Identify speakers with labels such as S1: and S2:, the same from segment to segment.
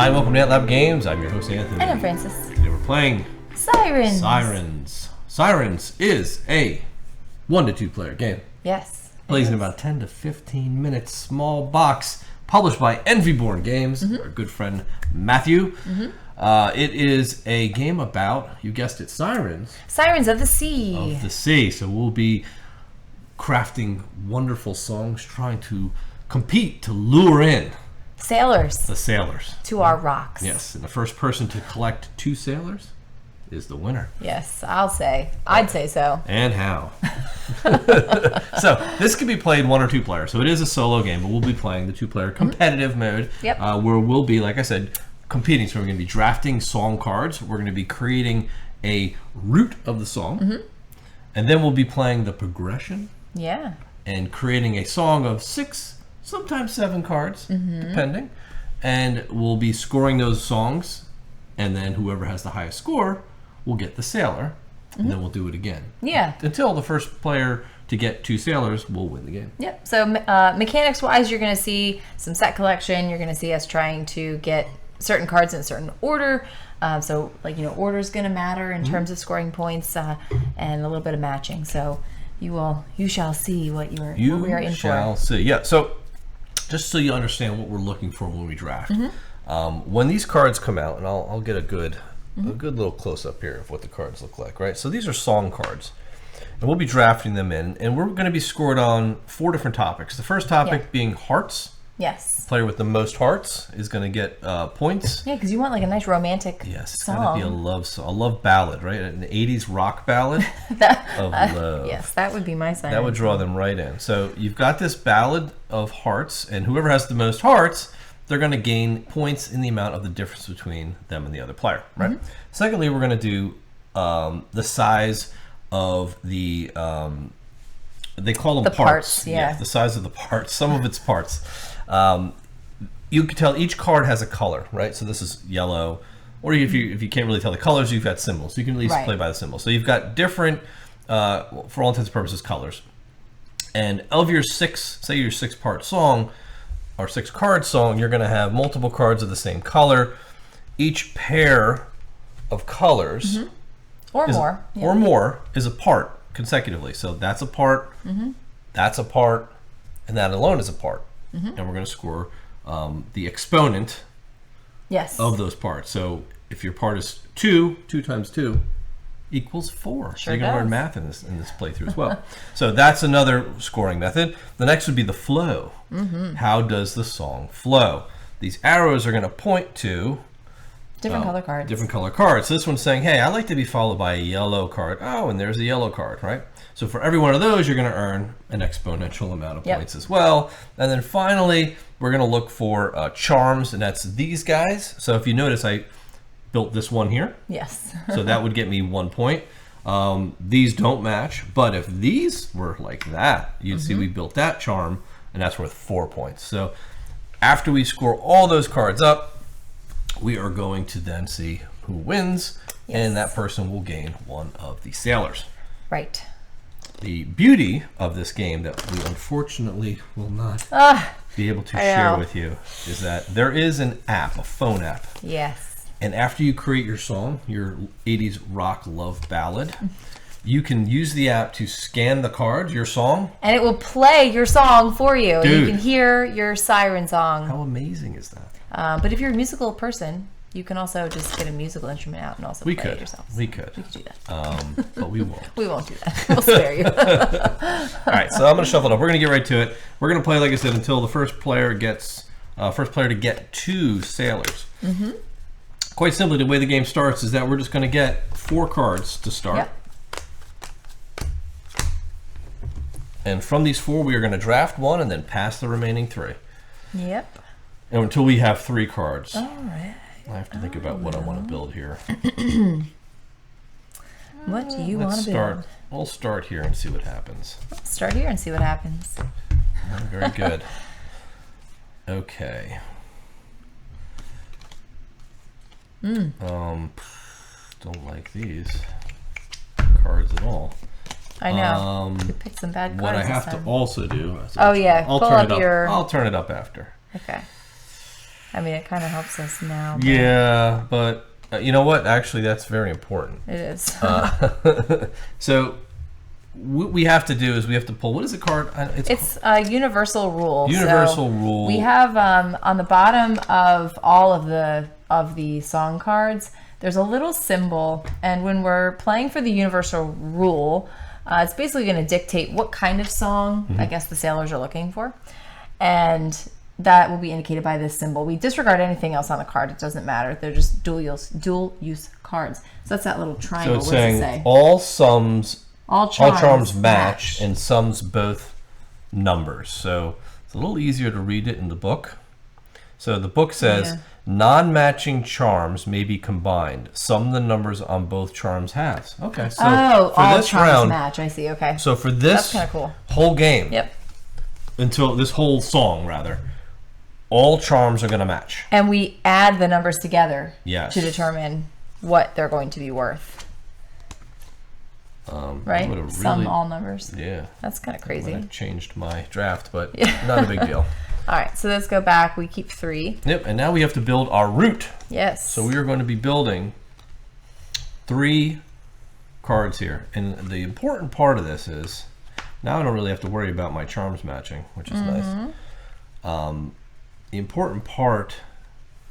S1: Hi, welcome to Lab Games. I'm your host, Anthony.
S2: And I'm Francis.
S1: Today we're playing
S2: Sirens.
S1: Sirens is a 1 to 2 player game.
S2: Yes.
S1: Plays in about 10 to 15 minutes. Small box. Published by Boardgames. Our good friend Matthew. It is a game about, you guessed it, sirens.
S2: Sirens of the sea.
S1: Of the sea. So we'll be crafting wonderful songs, trying to compete to lure in
S2: Sailors.
S1: the sailors
S2: To our rocks.
S1: Yes, and the first person to collect 2 sailors is the winner.
S2: Yes, I'd say so.
S1: And how? So this can be played 1 or 2 players. So it is a solo game, but we'll be playing the 2-player competitive mode.
S2: Yep.
S1: Where we'll be, like I said, competing. So we're going to be drafting song cards. We're going to be creating a root of the song, and then we'll be playing the progression.
S2: Yeah.
S1: And creating a song of 6, sometimes 7 cards, depending. And we'll be scoring those songs, and then whoever has the highest score will get the sailor, and then we'll do it again.
S2: Yeah.
S1: Until the first player to get 2 sailors will win the game.
S2: Yep. So mechanics-wise, you're going to see some set collection. You're going to see us trying to get certain cards in a certain order. So, order is going to matter in terms of scoring points and a little bit of matching. So you shall see what we are in for.
S1: You shall see. Yeah. So, just so you understand what we're looking for when we draft, when these cards come out, and I'll get a good little close up here of what the cards look like. Right. So these are song cards, and we'll be drafting them in, and we're going to be scored on 4 different topics. The first topic being hearts.
S2: Yes.
S1: Player with the most hearts is going to get points.
S2: Yeah, because you want like a nice romantic
S1: It's
S2: song.
S1: got to be a love song, a love ballad, right? An 80s rock ballad of love.
S2: Yes, that would be my sign.
S1: That would draw them right in. So you've got this ballad of hearts, and whoever has the most hearts, they're going to gain points in the amount of the difference between them and the other player, right? Secondly, we're going to do the size of the, they call them
S2: parts. Yeah,
S1: the size of the parts, some of its parts. You can tell each card has a color, right? So this is yellow, or if you can't really tell the colors, you've got symbols. So you can at least play by the symbols. So you've got different, for all intents and purposes, colors. And of your 6, say your 6-part song, or 6-card song, you're going to have multiple cards of the same color. Each pair of colors,
S2: or more,
S1: is a part consecutively. So that's a part, that's a part, and that alone is a part. And we're going to score the exponent of those parts. So if your part is 2 times 2 equals 4. So you're going to learn math in this playthrough as well. So that's another scoring method. The next would be the flow. How does the song flow? These arrows are going to point to
S2: different color cards.
S1: Different color cards. So this one's saying, hey, I like to be followed by a yellow card. Oh, and there's a yellow card, right? So for every one of those, you're going to earn an exponential amount of points as well. And then finally, we're going to look for charms, and that's these guys. So if you notice, I built this one here.
S2: Yes.
S1: So that would get me 1 point. These don't match, but if these were like that, you'd see we built that charm, and that's worth 4 points. So after we score all those cards up, we are going to then see who wins, and that person will gain 1 of the sailors.
S2: Right.
S1: The beauty of this game that we unfortunately will not be able to share with you is that there is an app, a phone app.
S2: Yes.
S1: And after you create your song, your 80s rock love ballad, you can use the app to scan the cards, your song.
S2: And it will play your song for you.
S1: Dude.
S2: And you can hear your siren song.
S1: How amazing is that?
S2: But if you're a musical person, you can also just get a musical instrument out and also play it yourself.
S1: We could
S2: do that.
S1: But we won't.
S2: We won't do that. We'll spare you.
S1: All right, so I'm going to shuffle it up. We're going to get right to it. We're going to play, like I said, until the first player to get 2 sailors. Quite simply, the way the game starts is that we're just going to get 4 cards to start. And from these 4, we are going to draft 1 and then pass the remaining 3.
S2: Yep.
S1: And until we have 3 cards.
S2: All right.
S1: I have to think about what I want to build here.
S2: What do you want to build?
S1: We'll start here and see what happens.
S2: Let's start here and see what happens.
S1: Very good. Okay. Don't like these cards at all.
S2: I know. You picked some bad cards.
S1: What I have to also do.
S2: Oh yeah.
S1: I'll turn it up after.
S2: Okay. I mean, it kind of helps us now.
S1: Yeah, but you know what? Actually, that's very important.
S2: It is.
S1: So what we have to do is we have to pull. What is the card?
S2: It's a universal rule.
S1: Universal rule.
S2: We have on the bottom of all of the song cards, there's a little symbol, and when we're playing for the universal rule, it's basically going to dictate what kind of song I guess the sailors are looking for, and that will be indicated by this symbol. We disregard anything else on the card; it doesn't matter. They're just dual use cards. So that's that little triangle.
S1: So it's saying all charms match, and sums both numbers. So it's a little easier to read it in the book. So the book says non-matching charms may be combined. Sum the numbers on both charms halves. Okay. So for
S2: all
S1: this
S2: charms
S1: round,
S2: match. I see. Okay.
S1: So for this whole game, until this whole song rather, all charms are going to match.
S2: And we add the numbers together
S1: to
S2: determine what they're going to be worth. Right? Sum all numbers.
S1: Yeah.
S2: That's kind of crazy.
S1: I changed my draft, but not a big deal.
S2: All right, so let's go back. We keep 3.
S1: Yep, and now we have to build our route.
S2: Yes.
S1: So we are going to be building 3 cards here. And the important part of this is, now I don't really have to worry about my charms matching, which is nice. The important part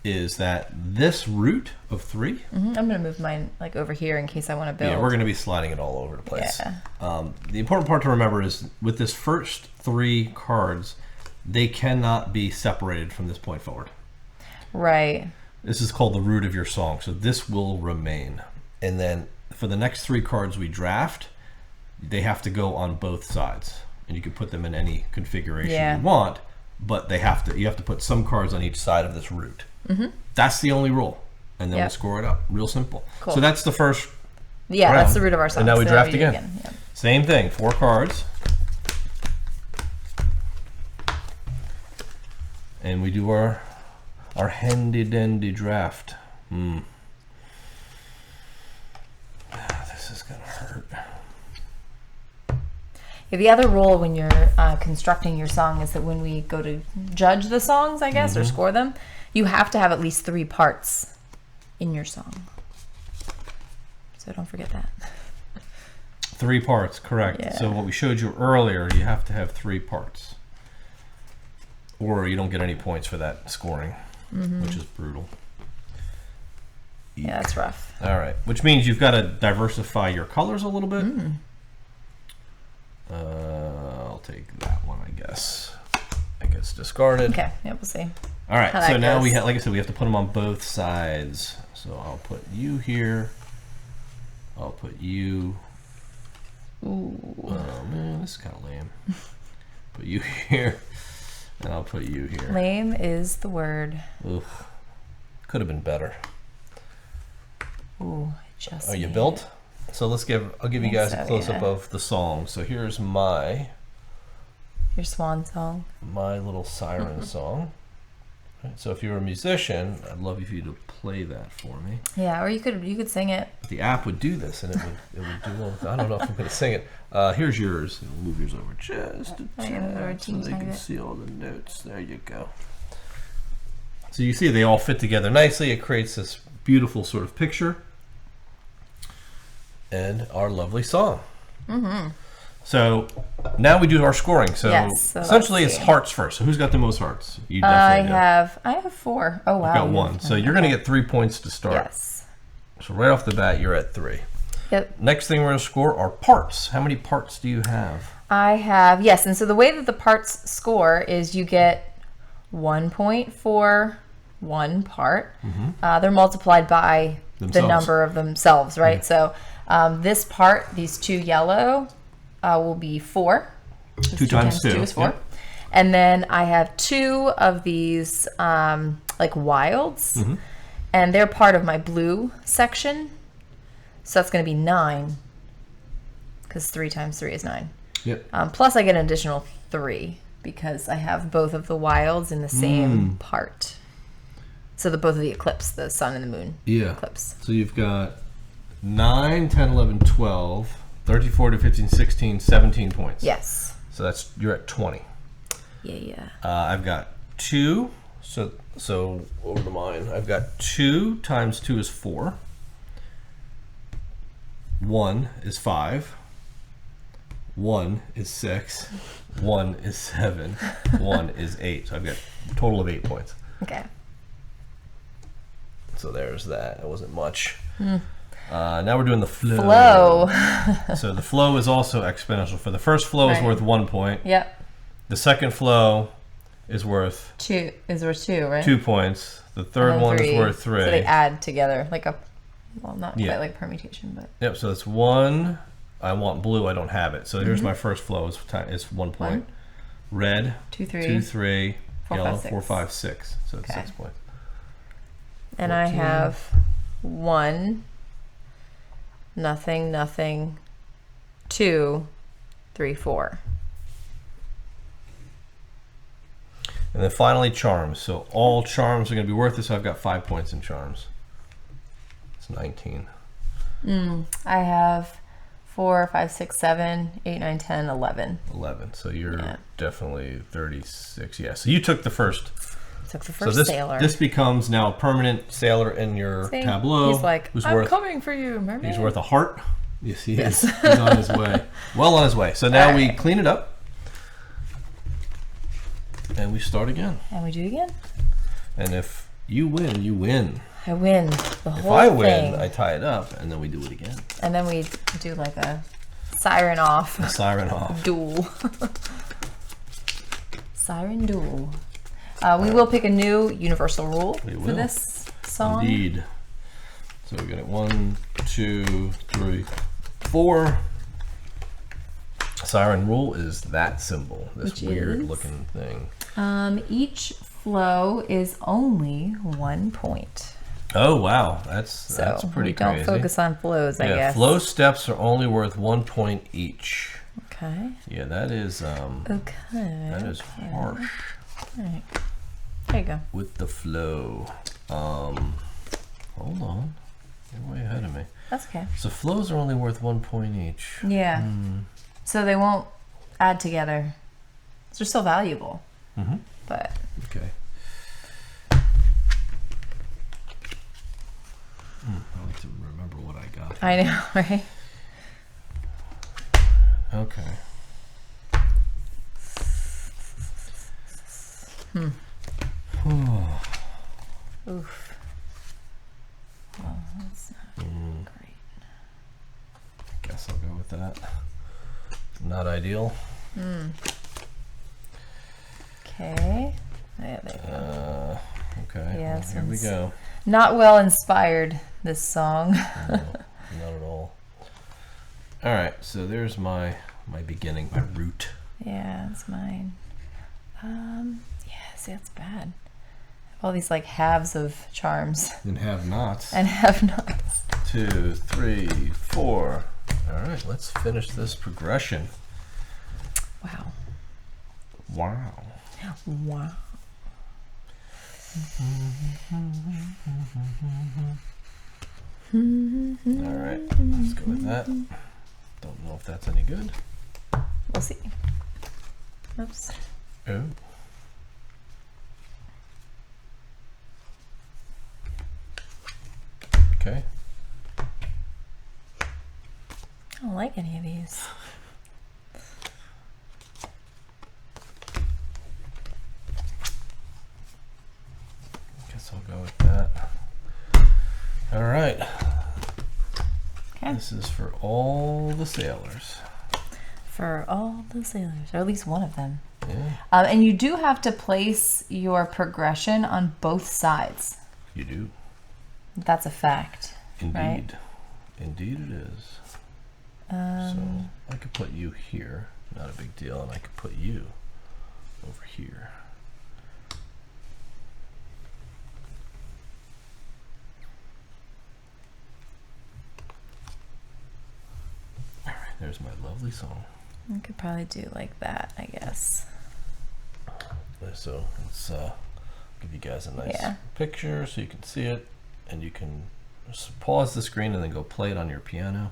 S1: is that this route of 3.
S2: I'm going to move mine like over here in case I want to build.
S1: Yeah, we're going to be sliding it all over the place. The important part to remember is with this first 3 cards, they cannot be separated from this point forward.
S2: Right.
S1: This is called the root of your song, so this will remain. And then for the next 3 cards we draft, they have to go on both sides, and you can put them in any configuration you want, but you have to put some cards on each side of this root. That's the only rule, and then we'll score it up. Real simple. Cool. So that's the first round.
S2: That's the root of our song.
S1: And now we draft again. Same thing, 4 cards. And we do our handy-dandy draft. This is going to hurt.
S2: Yeah, the other rule when you're constructing your song is that when we go to judge the songs, I guess, or score them, you have to have at least 3 parts in your song. So don't forget that.
S1: 3 parts, correct. Yeah. So what we showed you earlier, you have to have 3 parts. Or you don't get any points for that scoring, which is brutal.
S2: Yeah, that's rough.
S1: All right, which means you've got to diversify your colors a little bit. I'll take that one, I guess. It gets discarded.
S2: Okay, yeah, we'll see.
S1: All right, so now we have, like I said, we have to put them on both sides. So I'll put you here. I'll put you.
S2: Ooh.
S1: Oh man, this is kind of lame. Put you here, and I'll put you here.
S2: Lame is the word.
S1: Oof. Could have been better.
S2: Ooh, just.
S1: Are you built? So I'll give you guys a close up of the song. So here's your
S2: swan song.
S1: My little siren song. Right, so if you're a musician, I'd love for you to play that for me.
S2: Yeah, or you could sing it.
S1: The app would do this, and it would do well. I don't know if I'm going to sing it. Here's yours. I'll move yours over just a tad so they can see all the notes. There you go. So you see they all fit together nicely. It creates this beautiful sort of picture. And our lovely song. So now we do our scoring. So, essentially it's hearts first. So who's got the most hearts? You definitely
S2: I have 4. Oh wow.
S1: I've got 1. So you're going to get 3 points to start.
S2: Yes.
S1: So right off the bat you're at 3.
S2: Yep.
S1: Next thing we're going to score are parts. How many parts do you have?
S2: I have, yes. And so the way that the parts score is you get 1 point for 1 part. They're multiplied by the number of themselves, right? So this part, these 2 yellow, will be 4.
S1: 2 times 2
S2: is 4. Yep. And then I have 2 of these like wilds, and they're part of my blue section. So that's going to be 9, because 3 times 3 is 9.
S1: Yep.
S2: Plus I get an additional 3 because I have both of the wilds in the same part. So both of the eclipse, the sun and the moon eclipse.
S1: So you've got 9, 10, 11, 12, 13, 14, 15, 16, 17 points.
S2: Yes.
S1: So you're at 20.
S2: Yeah.
S1: I've got 2. So So over to mine. I've got 2 times 2 is 4. 1 is 5. 1 is 6. 1 is 7. 1 is 8. So I've got a total of 8 points.
S2: Okay.
S1: So there's that. It wasn't much. Now we're doing the flow. So the flow is also exponential. For the first flow is worth 1 point.
S2: Yep.
S1: The second flow is worth
S2: 2, right?
S1: 2 points. The third one is worth 3.
S2: So they add together like a, well, not quite like permutation, but.
S1: Yep. So it's 1. I want blue. I don't have it. So here's my first flow. Is 1 point. Red.
S2: 2, 3.
S1: 2, 3.
S2: 4,
S1: Yellow.
S2: 5, 6.
S1: 4, 5, 6. So it's 6 points.
S2: And 14. I have 1, nothing, nothing, 2, 3, 4.
S1: And then finally charms. So all charms are going to be worth it. So I've got 5 points in charms. It's 19.
S2: I have 4, 5, 6, 7, 8, 9, 10, 11.
S1: 11. So you're definitely 36. Yeah. So you took the first.
S2: Took the first sailor.
S1: This becomes now a permanent sailor in your tableau.
S2: He's like, I'm coming for you, mermaid.
S1: He's worth a heart. Yes, he is. He's on his way. Well on his way. So now we clean it up. And we start again.
S2: And we do it again.
S1: And if you win, you win.
S2: I win the whole thing.
S1: If I win, I tie it up, and then we do it again.
S2: And then we do like a siren off.
S1: A siren off.
S2: Duel. Siren duel. We will pick a new universal rule for this song.
S1: Indeed. So we got it 1, 2, 3, 4. Siren rule is that symbol, this weird looking thing.
S2: Each flow is only 1 point.
S1: Oh wow, that's pretty crazy.
S2: Don't focus on flows, I guess.
S1: Flow steps are only worth 1 point each.
S2: Okay.
S1: Yeah, that is
S2: that
S1: is harsh.
S2: All right. There you go.
S1: With the flow. Hold on. You're way ahead of me.
S2: That's okay.
S1: So flows are only worth 1 point each.
S2: Yeah. So they won't add together. So they're still valuable. But.
S1: Okay. I like to remember what I got.
S2: I know, right?
S1: Okay.
S2: Oof. Well, that's not great.
S1: Guess I'll go with that. Not ideal.
S2: Okay. Yeah, there you go.
S1: Okay.
S2: Yeah,
S1: well, here we go.
S2: Not well inspired, this song.
S1: No, not at all. All right, so there's my beginning, my root.
S2: Yeah, that's mine. Yeah, see, that's bad. All these like halves of charms.
S1: And have nots.
S2: And have nots.
S1: 2, 3, 4. All right, let's finish this progression.
S2: Wow.
S1: Wow.
S2: Wow.
S1: All right, let's go with that. Don't know if that's any good.
S2: We'll see. Oops.
S1: Oh. Okay.
S2: I don't like any of these.
S1: Guess I'll go with that. All right.
S2: Okay.
S1: This is for all the sailors.
S2: For all the sailors, or at least one of them.
S1: Yeah.
S2: And you do have to place your progression on both sides.
S1: You do.
S2: That's a fact.
S1: Indeed.
S2: Right?
S1: Indeed it is. So I could put you here, not a big deal, and I could put you over here. All right, there's my lovely song.
S2: I could probably do like that, I guess.
S1: So let's give you guys a nice picture so you can see it, and you can Just pause the screen and then go play it on your piano.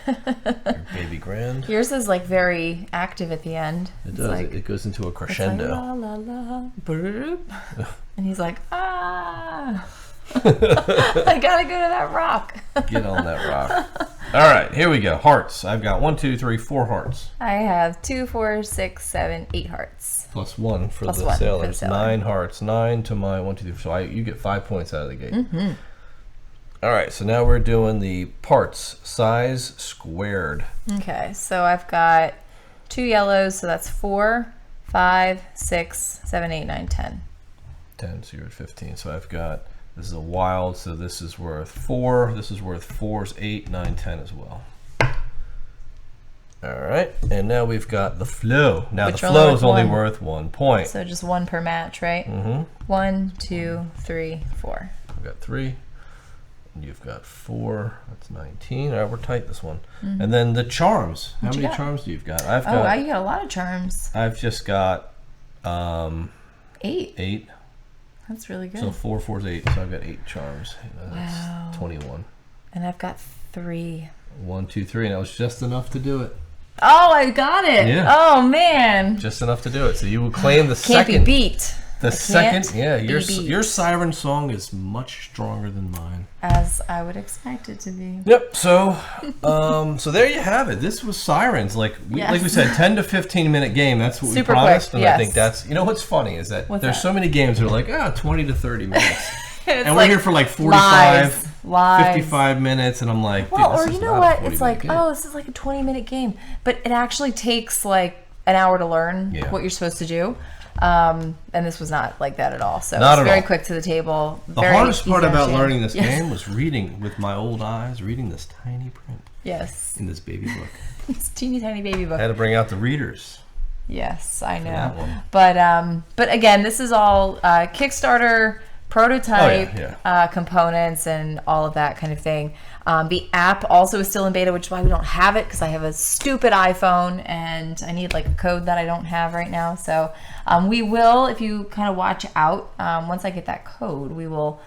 S1: Your baby grand.
S2: Yours is like very active at the end.
S1: It does.
S2: Like,
S1: it goes into a crescendo.
S2: Like, la, la, la, and he's like, ah. I gotta go to that rock.
S1: Get on that rock. All right, here we go. Hearts. I've got 1, 2, 3, 4 hearts.
S2: I have 2, 4, 6, 7, 8 hearts.
S1: Plus 1 for
S2: Plus
S1: the
S2: 1
S1: sailors.
S2: for the sailor.
S1: 9 hearts. 9 to my 1, 2, 3. So you get 5 points out of the gate.
S2: Mm-hmm.
S1: All right, so now we're doing the parts size squared.
S2: Okay, so I've got 2 yellows, so that's 4, 5, 6, 7, 8, 9, 10.
S1: 10, so you're at 15. So I've got, this is a wild, so this is worth 4. This is worth 4's 8, 9, 10 as well. All right, and now we've got the flow. Now the flow is only worth 1 point.
S2: So just 1 per match, right?
S1: Mm-hmm.
S2: 1, 2, 3, 4.
S1: I've got 3. And you've got 4. That's 19. All right, we're tight this one.
S2: Mm-hmm.
S1: And then the charms. How many
S2: got?
S1: charms do you've got?
S2: You got a lot of charms.
S1: I've just got
S2: 8.
S1: 8.
S2: That's really good.
S1: So 4, 4's 8. So I've got 8 charms. That's
S2: Wow.
S1: 21.
S2: And I've got 3.
S1: 1, 2, 3, and that was just enough to do it.
S2: Oh, I got it.
S1: Yeah.
S2: Oh, man.
S1: Just enough to do it. So you will claim the
S2: Can't
S1: second.
S2: be beat.
S1: The second, yeah,
S2: be beat.
S1: your siren song is much stronger than mine.
S2: As I would expect it to be.
S1: Yep. So, so there you have it. This was Sirens. Like we said, 10 to 15 minute game. That's what
S2: Super
S1: we promised,
S2: quick,
S1: and
S2: yes.
S1: I think that's. You know what's funny is that there's so many games that are like 20 to 30 minutes, and we're here for like 45,
S2: lives.
S1: 55 minutes, and I'm like,
S2: well,
S1: dude,
S2: or
S1: this
S2: you
S1: is
S2: know
S1: not a
S2: what? It's
S1: 40-minute
S2: like,
S1: game.
S2: oh, this is like a 20-minute game, but it actually takes like an hour to learn what you're supposed to do. And this was not like that at all. So
S1: Not
S2: it's
S1: at
S2: very
S1: all.
S2: quick to the table.
S1: The hardest part about learning this game was reading with my old eyes, reading this tiny print.
S2: Yes.
S1: In this baby book.
S2: This teeny tiny baby book.
S1: I had to bring out the readers.
S2: Yes, I
S1: that
S2: know.
S1: one.
S2: But again, this is all Kickstarter prototype components and all of that kind of thing. The app also is still in beta, which is why we don't have it, because I have a stupid iPhone and I need like a code that I don't have right now. So we will, if you kind of watch out, once I get that code, we will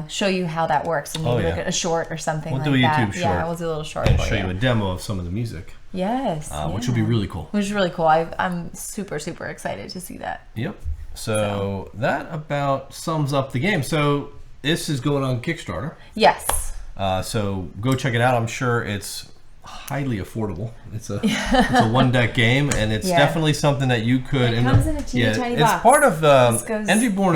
S2: show you how that works, and maybe look at a short or something like that.
S1: We'll do a YouTube short.
S2: Yeah, we'll do a little short
S1: and
S2: for
S1: show you a demo of some of the music.
S2: Yes.
S1: Which will be really cool.
S2: Which is really cool. I'm super, super excited to see that.
S1: Yep. So that about sums up the game. So this is going on Kickstarter.
S2: Yes.
S1: So go check it out. I'm sure it's highly affordable. It's a it's a 1-deck game, and it's definitely something that you could.
S2: It comes in a teeny tiny box.
S1: It's part of Envyborn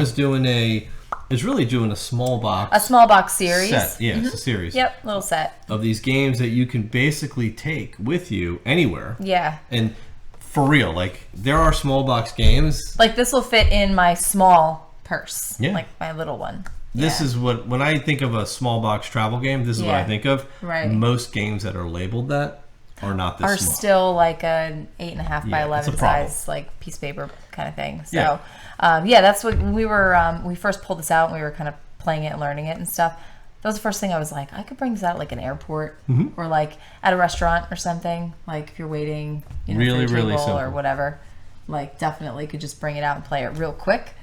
S1: is really doing a small box.
S2: A small box series.
S1: Set. Yeah, it's a series.
S2: Yep, little set
S1: of these games that you can basically take with you anywhere.
S2: Yeah.
S1: And for real, like there are small box games.
S2: Like this will fit in my small purse.
S1: Yeah.
S2: Like my little one.
S1: This is what, when I think of a small box travel game, this is what I think of.
S2: Right.
S1: Most games that are labeled that are not this small.
S2: Are still like an 8.5 by 11
S1: problem.
S2: size, like piece of paper kind of thing. So, that's what we were, we first pulled this out and we were kind of playing it and learning it and stuff. That was the first thing I was like, I could bring this out at like an airport or like at a restaurant or something. Like if you're waiting, for your table or whatever, like definitely could just bring it out and play it real quick.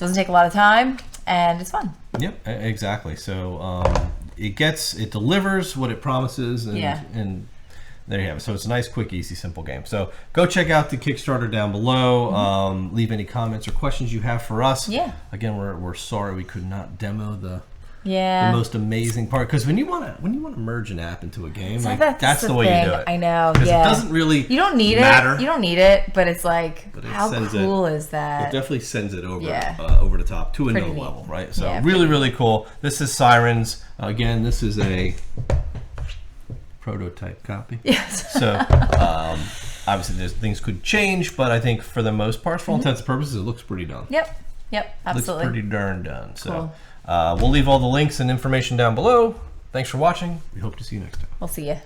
S2: Doesn't take a lot of time and it's fun.
S1: Yep, exactly. So it delivers what it promises, and there you have it. So it's a nice, quick, easy, simple game. So go check out the Kickstarter down below. Leave any comments or questions you have for us. Yeah. Again, we're sorry we could not demo the most amazing part, because when you want to merge an app into a game, like that's the way you do it.
S2: I know.
S1: Because it doesn't really
S2: you don't need
S1: matter.
S2: You don't need it, but it's like, how cool is that?
S1: It definitely sends it over over the top to another level, right? So really cool. This is Sirens. Again, this is a prototype copy. Yes. So obviously things could change, but I think for the most part, for all intents and purposes, it looks pretty done.
S2: Yep, absolutely.
S1: Looks pretty darn done. So we'll leave all the links and information down below. Thanks for watching. We hope to see you next time.
S2: We'll see you.